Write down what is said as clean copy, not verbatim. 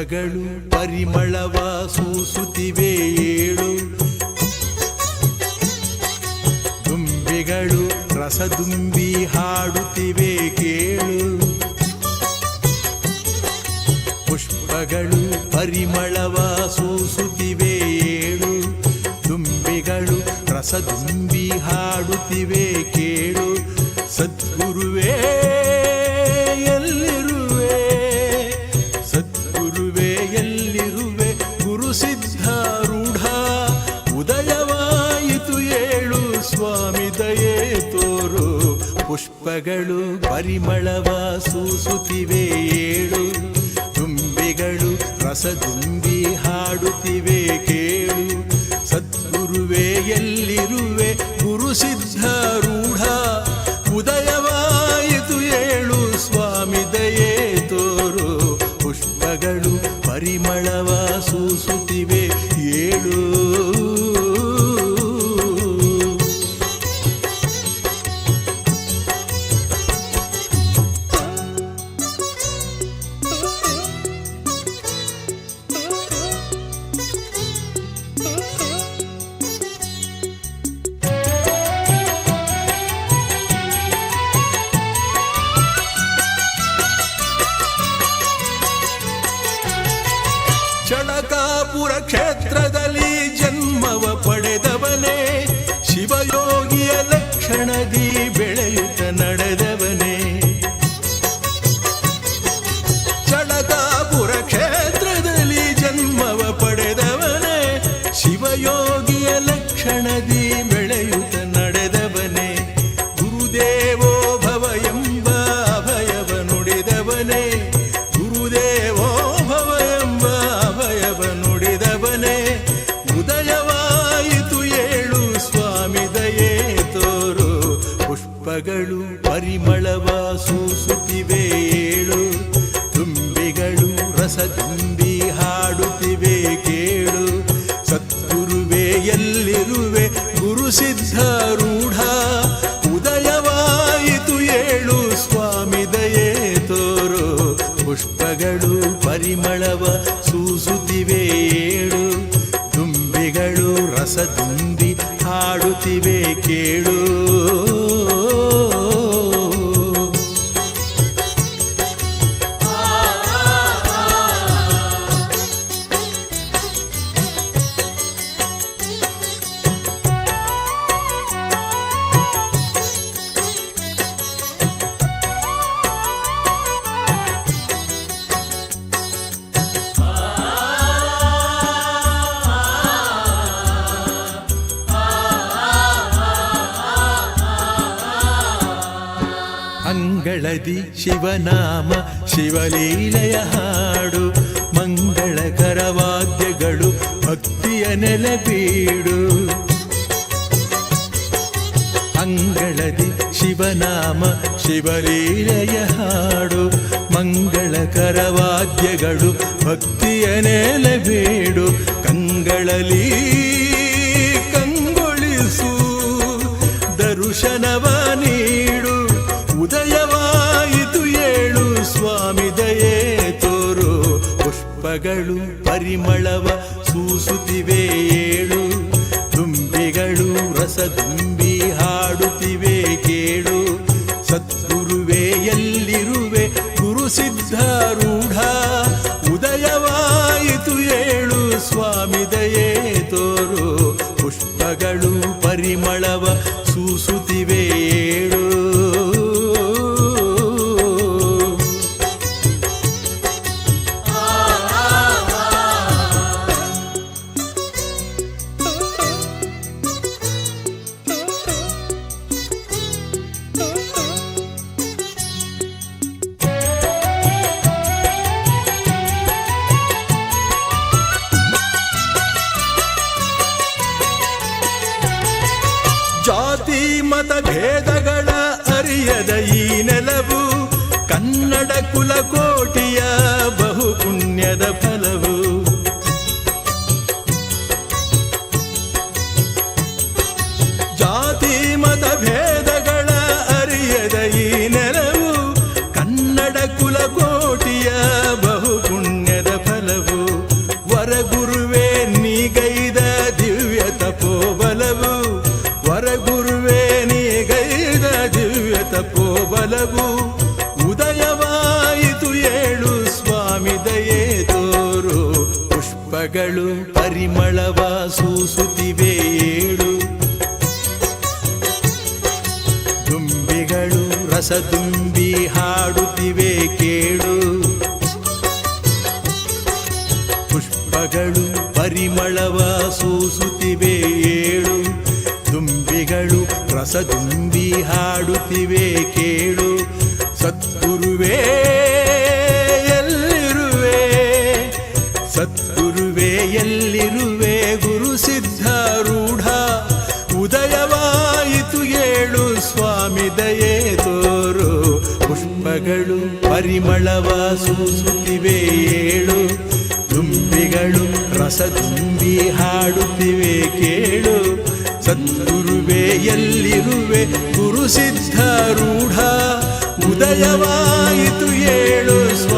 ಪುಷ್ಪಗಳು ಪರಿಮಳವ ಸೂಸುತ್ತಿವೆ ಏಳು, ದುಂಬಿಗಳು ರಸದುಂಬಿ ಹಾಡುತ್ತಿವೆ ಕೇಳು. ಪುಷ್ಪಗಳು ಪರಿಮಳವ ಸೂಸುತ್ತಿವೆ ಏಳು, ದುಂಬಿಗಳು ರಸದುಂಬಿ ಹಾಡುತ್ತಿವೆ ಕೇಳು. ಸದ್ಗುರುವೇ ಎಲ್ಲಿರುವೆ, ಸದ್ಗುರುವೇ ಎಲ್ಲಿರುವೆ, ಗುರು ಸಿದ್ಧಾರೂಢ ಉದಯವಾಯಿತು ಏಳು, ಸ್ವಾಮಿ ದಯೆ ತೋರು. ಪುಷ್ಪಗಳು ಪರಿಮಳವ ಸೂಸುತ್ತಿವೆ ಏಳು, ದುಂಬಿಗಳು ರಸದುಂಬಿ ಹಾಡುತ್ತಿವೆ ಕೇಳು. ಸದ್ಗುರುವೇ ಎಲ್ಲಿರುವೆ, ಗುರು ಸಿದ್ಧಾರೂಢ ಉದಯವಾಯಿತು ಏಳು, ಸ್ವಾಮಿ ದಯೆ ತೋರು. ಪುಷ್ಪಗಳು ಪರಿಮಳವ ಸೂಸುತ್ತಿವೆ ಏಳು. ಚಳಕಾಪುರ ಕ್ಷೇತ್ರದಲ್ಲಿ ಜನ್ಮವ ಪಡೆದವನೇ, ಶಿವಯೋಗಿಯ ಲಕ್ಷಣದಿ ಬೆಳೆಯುತ್ತ ನಡೆದವನೇ. ಚಳಕಾಪುರ ಕ್ಷೇತ್ರದಲ್ಲಿ ಜನ್ಮವ ಪಡೆದವನೇ, ಶಿವಯೋಗಿಯ ಲಕ್ಷಣದಿ ಬೆಳೆಯುತ್ತ ನಡೆದವನೇ. ಗುರುದೇವೋ ಭವ ಎಂಬ ಅಭಯವ ನುಡಿದವನೇ, ಗುರುದೇವೋ ಭವ ಎಂಬ ಅಭಯವ ನುಡಿದವನೇ. ಉದಯವಾಯಿತು ಏಳು, ಸ್ವಾಮಿ ದಯೆ ತೋರು. ಪುಷ್ಪಗಳು ಪರಿಮಳವ ಸೂಸುತ್ತಿವೆ ಏಳು, ದುಂಬಿಗಳು ರಸದುಂಬಿ ಹಾಡುತ್ತಿವೆ ಕೇಳು. ಸದ್ಗುರುವೇ ಎಲ್ಲಿರುವೆ, ಗುರು ಸಿದ್ಧಾರೂಢ ಉದಯವಾಯಿತು ಏಳು, ಸ್ವಾಮಿ ದಯೆ ತೋರು. ಪುಷ್ಪಗಳು ಪರಿಮಳವ ಸೂಸುತ್ತಿವೆ ಏಳು, ದುಂಬಿಗಳು ರಸದುಂಬಿ ಹಾಡುತ್ತಿವೆ ಕೇಳು. ಅಂಗಳದಿ ಶಿವನಾಮ ಶಿವಲೀಲೆಯ ಹಾಡು, ಮಂಗಳಕರ ವಾದ್ಯಗಳು ಭಕ್ತಿಯ ನೆಲೆಬೀಡು. ಅಂಗಳದಿ ಶಿವನಾಮ ಶಿವಲೀಲೆಯ ಹಾಡು, ಮಂಗಳಕರ ವಾದ್ಯಗಳು ಭಕ್ತಿಯ ನೆಲೆಬೀಡು. ಕಂಗಳಲಿ ಕಂಗೊಳಿಸು ದರ್ಶನವ ನೀಡು, ಉದಯವಾಯಿತು ಏಳು, ಸ್ವಾಮಿ ದಯೆ ತೋರು. ಪುಷ್ಪಗಳು ಪರಿಮಳವ ಸೂಸುತ್ತಿವೆ ಏಳು, ದುಂಬಿಗಳು ರಸದುಂಬಿ ಹಾಡುತ್ತಿವೆ ಕೇಳು. ಸದ್ಗುರುವೇ ಎಲ್ಲಿರುವೆ, ಗುರು ಸಿದ್ಧಾರೂಢ ಉದಯವಾಯಿತು ಏಳು, ಸ್ವಾಮಿ ದಯೆ ತೋರು. ಪುಷ್ಪಗಳು ಪರಿಮಳವ ಸೂಸುತ್ತಿವೆ ಏಳು. ಜಾತಿ ಮತ ಭೇದಗಳ ಅರಿಯದ ಈ ನೆಲವು, ಕನ್ನಡ ಕುಲಕೋಟಿಯ ಬಹು ಪುಣ್ಯದ ಫಲವು. ಜಾತಿ ಮತ ಭೇದಗಳ ಅರಿಯದ ಈ ನೆಲವು, ಕನ್ನಡ ಕುಲಕೋಟಿಯ ಬಹು ಪುಣ್ಯದ ಫಲವು. ಪರಿಮಳವ ಸೂಸುತ್ತಿವೆ ಏಳು ದುಂಬಿಗಳು ರಸದುಂಬಿ ಹಾಡುತ್ತಿವೆ ಕೇಳು ಪುಷ್ಪಗಳು ಪರಿಮಳವ ಸೂಸುತ್ತಿವೆ ಏಳು ದುಂಬಿಗಳು ರಸದುಂಬಿ ಹಾಡುತ್ತಿವೆ ಕೇಳು ಸದ್ಗುರುವೇ ಎಲ್ಲಿರುವೆ ಸದ್ಗುರುವೇ ಎಲ್ಲಿರುವೆ ಗುರು ಸಿದ್ಧಾರೂಢ ಉದಯವಾಯಿತು ಏಳು ಸ್ವಾಮಿ ದಯೆ ತೋರು ಪುಷ್ಪಗಳು ಪರಿಮಳವ ಸೂಸುತ್ತಿವೆ ಏಳು ದುಂಬಿಗಳು ರಸದುಂಬಿ ಹಾಡುತ್ತಿವೆ ಕೇಳು ಸದ್ಗುರುವೇ ಎಲ್ಲಿರುವೆ ಗುರು ಸಿದ್ಧಾರೂಢ ಉದಯವಾಯಿತು ಏಳು